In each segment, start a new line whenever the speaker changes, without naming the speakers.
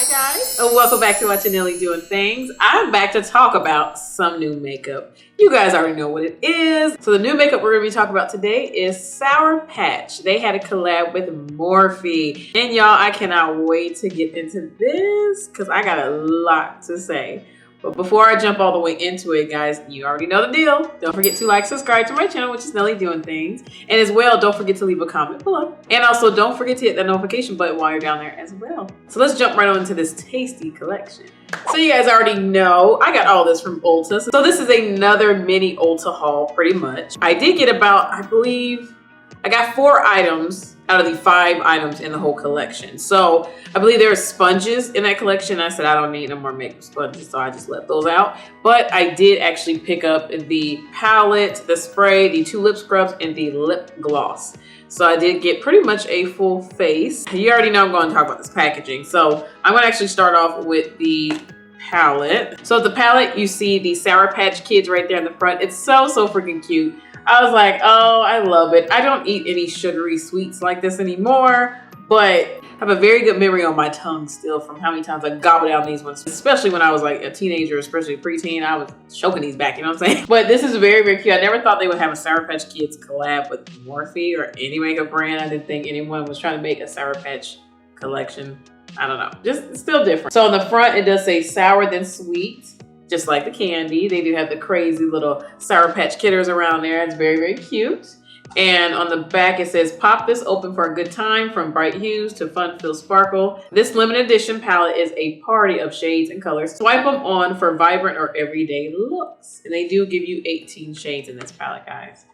Guys, welcome back to Watching Nelly Doing Things. I'm back to talk about some new makeup. You guys already know what it is. So the new makeup we're going to be talking about today is Sour Patch. They had a collab with Morphe. And y'all, I cannot wait to get into this because I got a lot to say. But before I jump all the way into it, guys, you already know the deal. Don't forget to like, subscribe to my channel, which is Nelly Doing Things. And as well, don't forget to leave a comment below. And also, don't forget to hit that notification button while you're down there as well. So let's jump right on into this tasty collection. So you guys already know, I got all this from Ulta. So this is another mini Ulta haul, pretty much. I did get about, I believe, I got 4 items out of the 5 items in the whole collection. So I believe there are sponges in that collection. I said I don't need no more makeup sponges, so I just let those out. But I did actually pick up the palette, the spray, the 2 lip scrubs, and the lip gloss. So I did get pretty much a full face. You already know I'm going to talk about this packaging. So I'm going to actually start off with the palette. So the palette, you see the Sour Patch Kids right there in the front. It's so freaking cute. I was like, oh, I love it. I don't eat any sugary sweets like this anymore, but I have a very good memory on my tongue still from how many times I gobbled down these ones, especially when I was like a teenager, especially a preteen. I was choking these back, you know what I'm saying? But this is very cute. I never thought they would have a Sour Patch Kids collab with Morphe or any makeup brand. I didn't think anyone was trying to make a Sour Patch collection. I don't know, just still different. So on the front, it does say sour then sweet. Just like the candy, they do have the crazy little Sour Patch Kidders around there. It's very cute. And on the back, it says, pop this open for a good time, from bright hues to fun-filled sparkle. This limited edition palette is a party of shades and colors. Swipe them on for vibrant or everyday looks. And they do give you 18 shades in this palette, guys.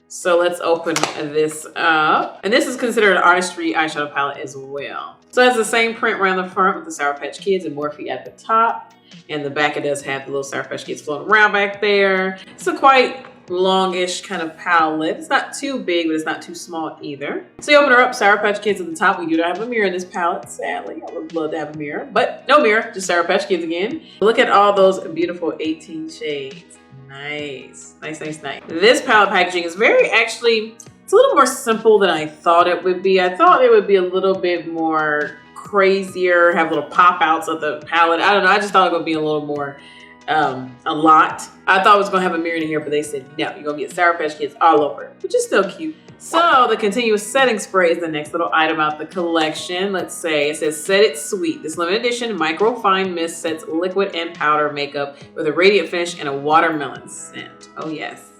So let's open this up. And this is considered an artistry eyeshadow palette as well. So it has the same print around the front with the Sour Patch Kids and Morphe at the top. And the back, it does have the little Sour Patch Kids floating around back there. It's a quite longish kind of palette. It's not too big, but it's not too small either. So you open her up, Sour Patch Kids at the top. We do not have a mirror in this palette, sadly. I would love to have a mirror, but no mirror, just Sour Patch Kids again. Look at all those beautiful 18 shades. Nice. This palette packaging is it's a little more simple than I thought it would be. I thought it would be a little bit more crazier, have little pop outs of the palette. I don't know. I just thought it would be a little more, a lot. I thought it was going to have a mirror in here, but they said, no, you're going to get Sour Patch Kids all over, which is still cute. So the continuous setting spray is the next little item out the collection. Let's say it says Set It Sweet. This limited edition micro fine mist sets liquid and powder makeup with a radiant finish and a watermelon scent. Oh yes.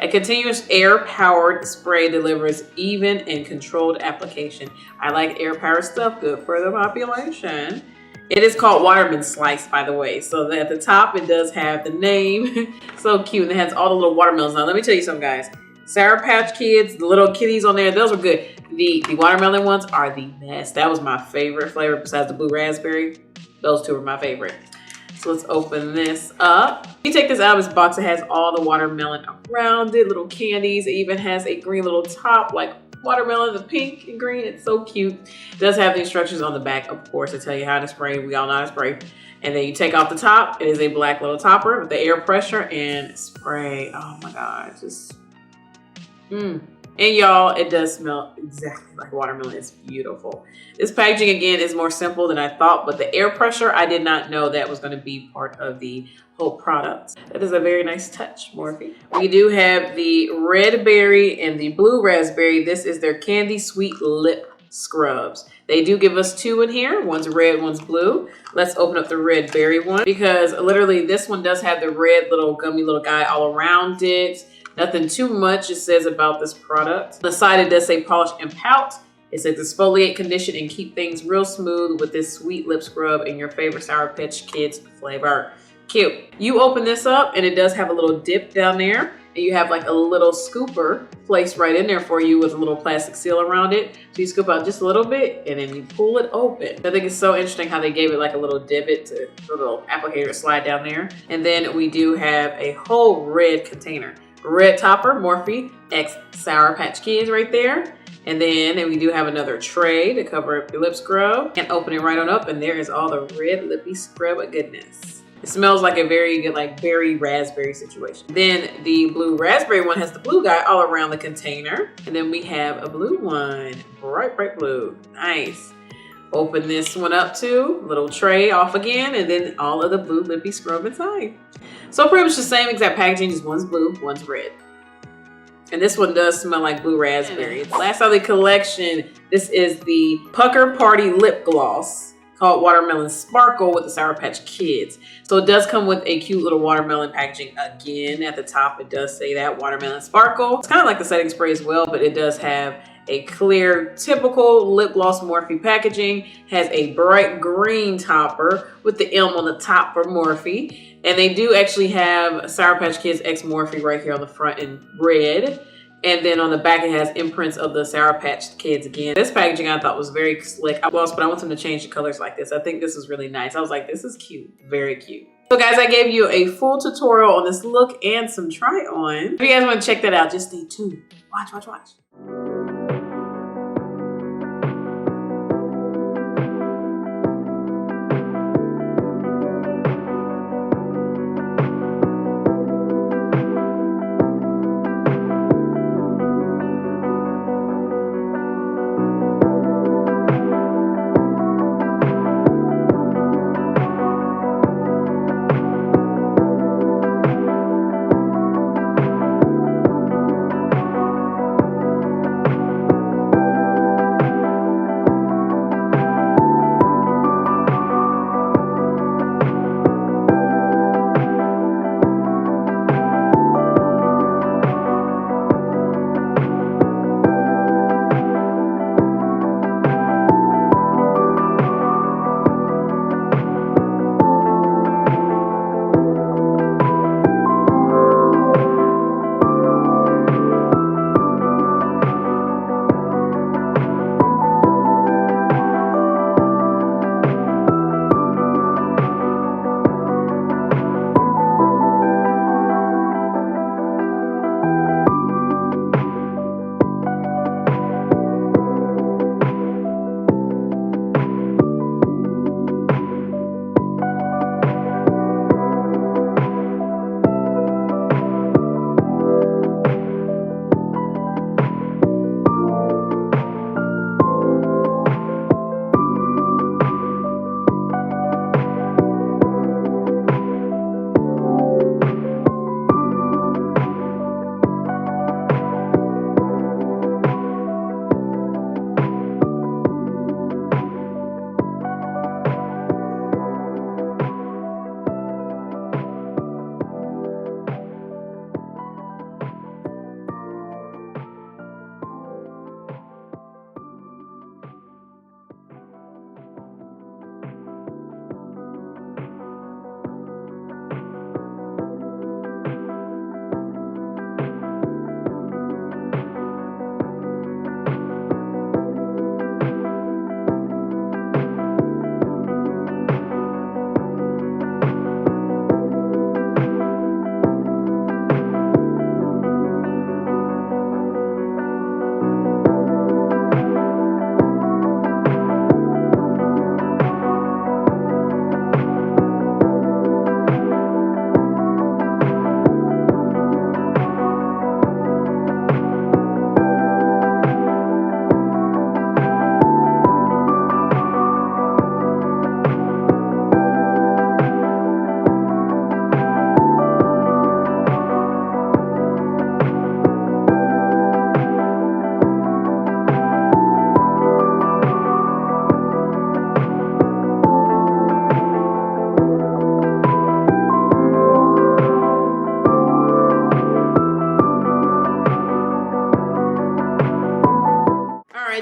A continuous air-powered spray delivers even and controlled application. I like air-powered stuff, good for the population. It is called Watermelon Slice, by the way. So at the top, it does have the name. So cute, and it has all the little watermelons. Now, let me tell you something, guys. Sour Patch Kids, the little kitties on there, those were good. The watermelon ones are the best. That was my favorite flavor besides the blue raspberry. Those 2 were my favorite. So let's open this up. You take this out of its box, it has all the watermelon around it, little candies. It even has a green little top, like watermelon, the pink and green. It's so cute. It does have the instructions on the back, of course, to tell you how to spray. We all know how to spray. And then you take off the top. It is a black little topper with the air pressure and spray. Oh my God, just, And y'all, it does smell exactly like watermelon. It's beautiful. This packaging, again, is more simple than I thought, but the air pressure, I did not know that was going to be part of the whole product. That is a very nice touch, Morphe. We do have the red berry and the blue raspberry. This is their Candy Sweet Lip Scrubs. They do give us 2 in here. One's red, one's blue. Let's open up the red berry one because literally this one does have the red little gummy little guy all around it. Nothing too much it says about this product. On the side, it does say polish and pout. It says exfoliate, condition, and keep things real smooth with this sweet lip scrub in your favorite Sour Patch Kids flavor. Cute. You open this up and it does have a little dip down there. And you have like a little scooper placed right in there for you with a little plastic seal around it. So you scoop out just a little bit and then you pull it open. I think it's so interesting how they gave it like a little divot to the little applicator slide down there. And then we do have a whole red container. Red topper, Morphe X Sour Patch Kids right there. And then we do have another tray to cover up your lip scrub. And open it right on up and there is all the red lippy scrub goodness. It smells like a very good like berry raspberry situation. Then the blue raspberry one has the blue guy all around the container. And then we have a blue one, bright blue, nice. Open this one up too, little tray off again, and then all of the blue lippy scrub inside. So pretty much the same exact packaging, just one's blue, one's red. And this one does smell like blue raspberry. Last out of the collection, this is the Pucker Party Lip Gloss called Watermelon Sparkle with the Sour Patch Kids. So it does come with a cute little watermelon packaging again. At the top, it does say that Watermelon Sparkle. It's kind of like the setting spray as well, but it does have a clear, typical lip gloss Morphe packaging. Has a bright green topper with the M on the top for Morphe. And they do actually have Sour Patch Kids X Morphe right here on the front in red. And then on the back, it has imprints of the Sour Patch Kids again. This packaging I thought was very slick. But I want them to change the colors like this. I think this is really nice. I was like, this is cute, very cute. So guys, I gave you a full tutorial on this look and some try on. If you guys want to check that out, just stay tuned. Watch, watch, watch.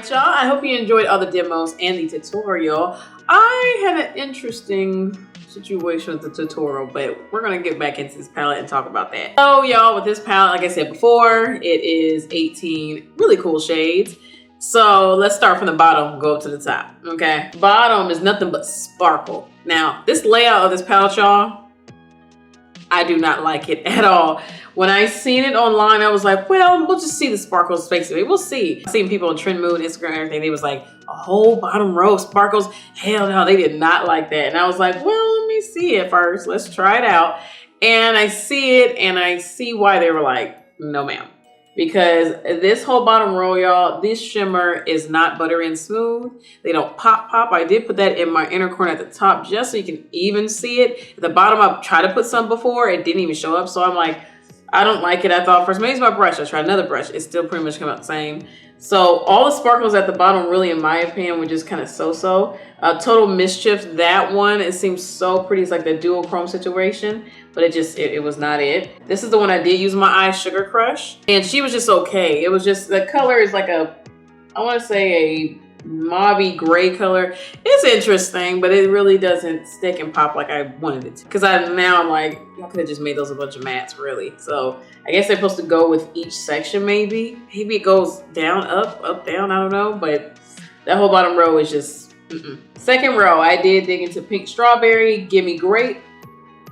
right, y'all. I hope you enjoyed all the demos and the tutorial. I had an interesting situation with the tutorial, but we're gonna get back into this palette and talk about that. So y'all, with this palette, like I said before, it is 18 really cool shades. So let's start from the bottom, go up to the top, okay? Bottom is nothing but sparkle. Now, this layout of this palette, y'all, I do not like it at all. When I seen it online, I was like, well, we'll just see the sparkles basically. We'll see. I've seen people on Trend Mood, Instagram, and everything. They was like, a whole bottom row of sparkles. Hell no, they did not like that. And I was like, well, let me see it first. Let's try it out. And I see it and I see why they were like, no ma'am. because this whole bottom row, y'all, this shimmer is not buttery and smooth. They don't pop. I did put that in my inner corner at the top just so you can even see it. At the bottom, I tried to put some before. It didn't even show up. So I'm like, I don't like it. I thought first, maybe it's my brush. I tried another brush. It still pretty much came out the same. So all the sparkles at the bottom, really, in my opinion, were just kind of so-so. Total Mischief, that one, it seems so pretty. It's like the dual chrome situation, but it was not it. This is the one I did use my eye, Sugar Crush, and she was just okay. It was just, the color is like I want to say a mauvey gray color. It's interesting, but it really doesn't stick and pop like I wanted it to. Because now I'm like, y'all could have just made those a bunch of mattes, really. So I guess they're supposed to go with each section, maybe. Maybe it goes down, up, down, I don't know. But that whole bottom row is just, Second row, I did dig into Pink Strawberry, Gimme Grape,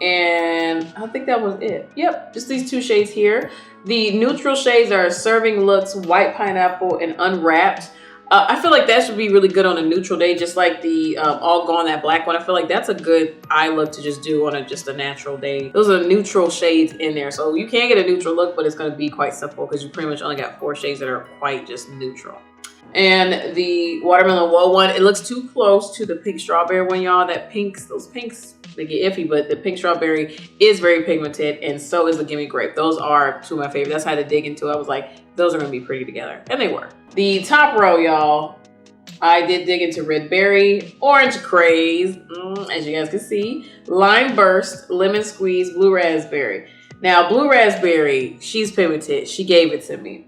and I think that was it. Yep, just these two shades here. The neutral shades are Serving Looks, White Pineapple, and Unwrapped. I feel like that should be really good on a neutral day, just like the All Gone, that black one. I feel like that's a good eye look to just do on just a natural day. Those are neutral shades in there. So you can get a neutral look, but it's going to be quite simple because you pretty much only got 4 shades that are quite just neutral. And the Watermelon Woe one, it looks too close to the Pink Strawberry one, y'all. Those pinks, they get iffy, but the Pink Strawberry is very pigmented, and so is the Gimme Grape. Those are two of my favorites. That's how I had to dig into it. I was like, those are going to be pretty together. And they were. The top row, y'all, I did dig into Red Berry, Orange Craze, as you guys can see, Lime Burst, Lemon Squeeze, Blue Raspberry. Now, Blue Raspberry, she's pigmented. She gave it to me.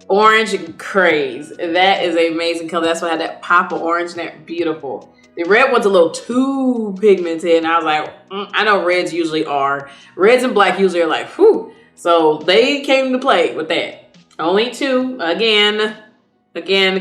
Orange Craze, that is an amazing color. That's why I had that pop of orange in there. Beautiful. The red one's a little too pigmented, and I was like, I know reds usually are. Reds and black usually are like, whew. So they came to play with that. Only 2, again,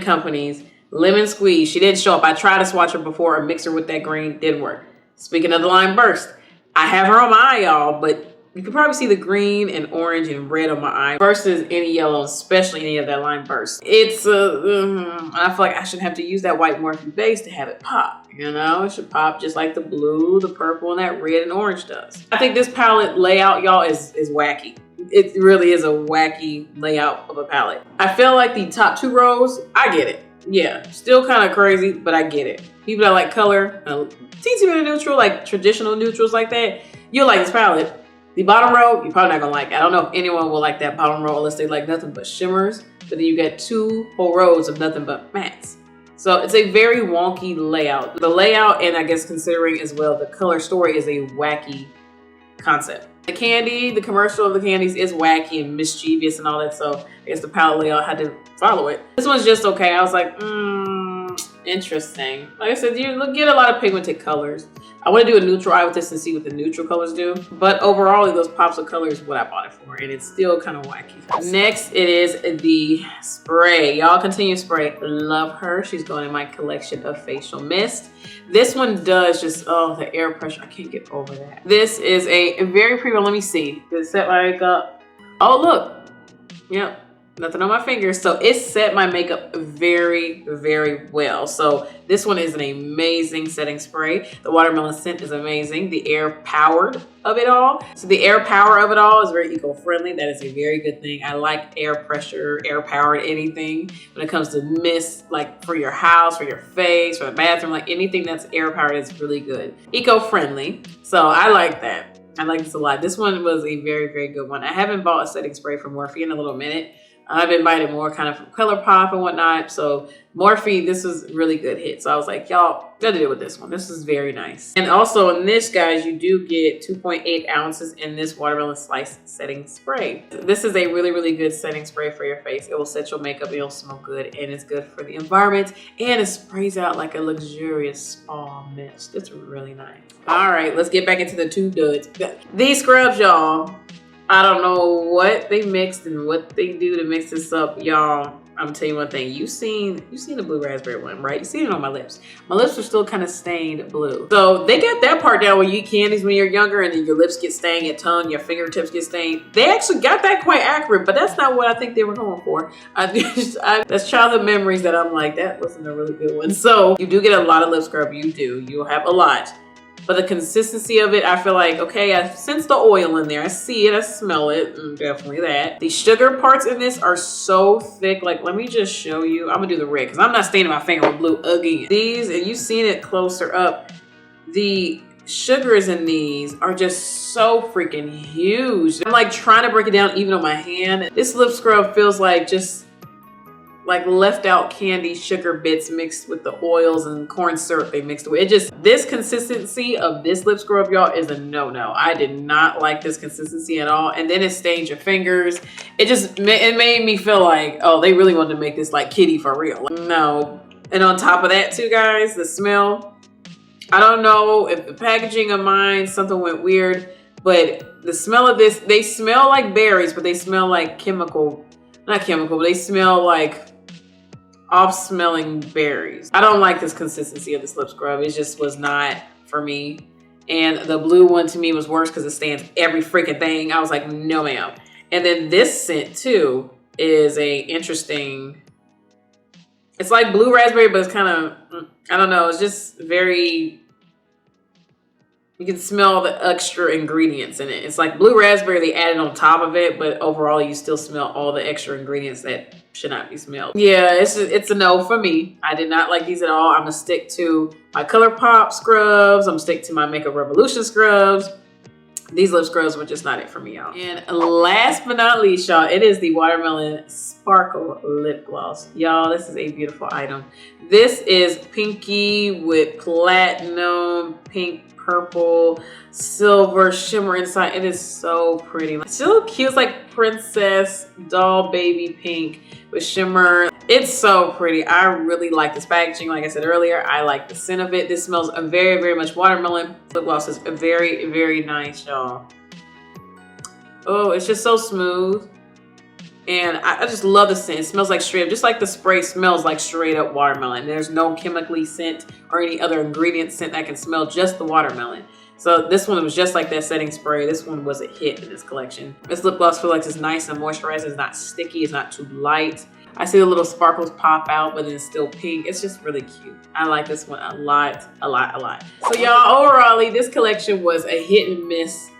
companies. Lemon Squeeze, she didn't show up. I tried to swatch her before or mix her with that green, didn't work. Speaking of the Lime Burst, I have her on my eye, y'all, but you can probably see the green and orange and red on my eye versus any yellow, especially any of that Lime Burst. It's I feel like I shouldn't have to use that white Morphe base to have it pop. You know, it should pop just like the blue, the purple, and that red and orange does. I think this palette layout, y'all, is wacky. It really is a wacky layout of a palette. I feel like the top 2 rows, I get it. Yeah, still kind of crazy, but I get it. People that like color, teensy bit of neutral, like traditional neutrals like that, you'll like this palette. The bottom row, you're probably not gonna like it. I don't know if anyone will like that bottom row unless they like nothing but shimmers, but then you get 2 whole rows of nothing but mattes. So it's a very wonky layout. The layout, and I guess considering as well, the color story is a wacky concept. The candy, the commercial of the candies is wacky and mischievous and all that, so I guess the palette layout had to follow it. This one's just okay. I was like, interesting. Like I said, you get a lot of pigmented colors. I want to do a neutral eye with this and see what the neutral colors do. But overall, those pops of color is what I bought it for, and it's still kind of wacky. Next, it is the spray. Y'all, Continue Spray. Love her. She's going in my collection of facial mist. This one does just, the air pressure. I can't get over that. This is a very pretty one. Let me see. Did it set my makeup? Oh, look. Yep. Nothing on my fingers. So it set my makeup very, very well. So this one is an amazing setting spray. The watermelon scent is amazing. The air powered of it all. So the air power of it all is very eco-friendly. That is a very good thing. I like air pressure, air powered anything. When it comes to mist, like for your house, for your face, for the bathroom, like anything that's air powered is really good. Eco-friendly. So I like that. I like this a lot. This one was a very, very good one. I haven't bought a setting spray from Morphe in a little minute. I've been buying it more kind of from ColourPop and whatnot. So Morphe, this was a really good hit. So I was like, y'all, gotta do with this one. This is very nice. And also in this, guys, you do get 2.8 ounces in this watermelon slice setting spray. This is a really, really good setting spray for your face. It will set your makeup, it'll smell good, and it's good for the environment. And it sprays out like a luxurious spa mist. It's really nice. All right, let's get back into the 2 duds. These scrubs, y'all. I don't know what they mixed and what they do to mix this up, y'all. I'm gonna tell you one thing. You've seen the blue raspberry one, right? You seen it on my lips. My lips are still kind of stained blue. So they got that part down where you eat candies when you're younger and then your lips get stained, your tongue, your fingertips get stained. They actually got that quite accurate, but that's not what I think they were going for. That's childhood memories that I'm like, that wasn't a really good one. So you do get a lot of lip scrub. You do. You'll have a lot. but the consistency of it, I feel like, okay, I sense the oil in there. I see it, I smell it, definitely that. The sugar parts in this are so thick. Like, let me just show you. I'm gonna do the red because I'm not staining my finger with blue again. These, and you've seen it closer up, the sugars in these are just so freaking huge. I'm like trying to break it down even on my hand. This lip scrub feels like just like left out candy sugar bits mixed with the oils and corn syrup they mixed with. It just, this consistency of this lip scrub, y'all, is a no-no. I did not like this consistency at all. And then it stains your fingers. It made me feel like, oh, they really wanted to make this like kitty for real. No. And on top of that too, guys, the smell. I don't know if the packaging of mine, something went weird, but the smell of this, they smell like berries, but they smell like chemical, not chemical, but they smell like off-smelling berries. I don't like this consistency of this lip scrub. It just was not for me. And the blue one to me was worse because it stains every freaking thing. I was like, no ma'am. And then this scent too is a interesting, it's like blue raspberry, but it's kind of, I don't know, it's just very, you can smell the extra ingredients in it. It's like blue raspberry they added on top of it, but overall you still smell all the extra ingredients that should not be smelled. Yeah, it's a no for me. I did not like these at all. I'm gonna stick to my ColourPop scrubs. I'm gonna stick to my Makeup Revolution scrubs. These lip scrubs were just not it for me, y'all. And last but not least, y'all, it is the Watermelon Sparkle Lip Gloss. Y'all, this is a beautiful item. This is pinky with platinum, pink, purple, silver shimmer inside. It is so pretty. It's so cute. It's like princess doll baby pink with shimmer. It's so pretty. I really like this packaging. Like I said earlier, I like the scent of it. This smells very, very much watermelon. Lip gloss is very, very nice, y'all. Oh, it's just so smooth. And I just love the scent. It smells like straight up, just like the spray smells like straight up watermelon. There's no chemically scent or any other ingredient scent that can smell, just the watermelon. So this one was just like that setting spray. This one was a hit in this collection. This lip gloss feels like it's nice and moisturized. It's not sticky, it's not too light. I see the little sparkles pop out, but it's still pink. It's just really cute. I like this one a lot. So y'all, overall, this collection was a hit and miss.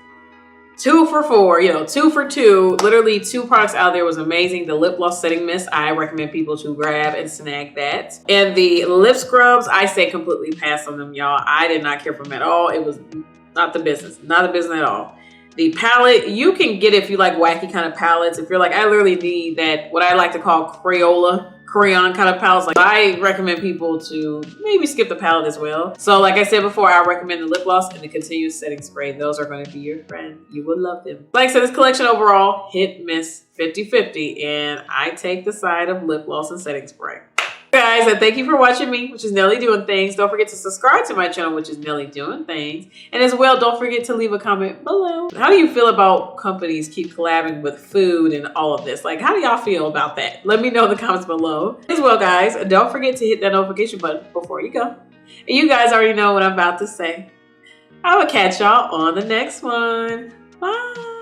2 for 4, you know, 2 for 2. Literally 2 products out there was amazing. The lip gloss setting mist, I recommend people to grab and snag that. And the lip scrubs, I say completely pass on them, y'all. I did not care for them at all. It was not the business, not the business at all. The palette, you can get it if you like wacky kind of palettes. If you're like, I literally need that, what I like to call crayon kind of palettes. Like, I recommend people to maybe skip the palette as well. So like I said before, I recommend the lip gloss and the continuous setting spray. Those are going to be your friend. You will love them. Like I said, this collection overall, hit miss 50-50, and I take the side of lip gloss and setting spray. Guys, and thank you for watching me, which is Nelly Doing Things. Don't forget to subscribe to my channel, which is Nelly Doing Things. And as well, don't forget to leave a comment below. How do you feel about companies keep collabing with food and all of this? Like, how do y'all feel about that? Let me know in the comments below. As well, guys, don't forget to hit that notification button before you go. And you guys already know what I'm about to say. I will catch y'all on the next one. Bye.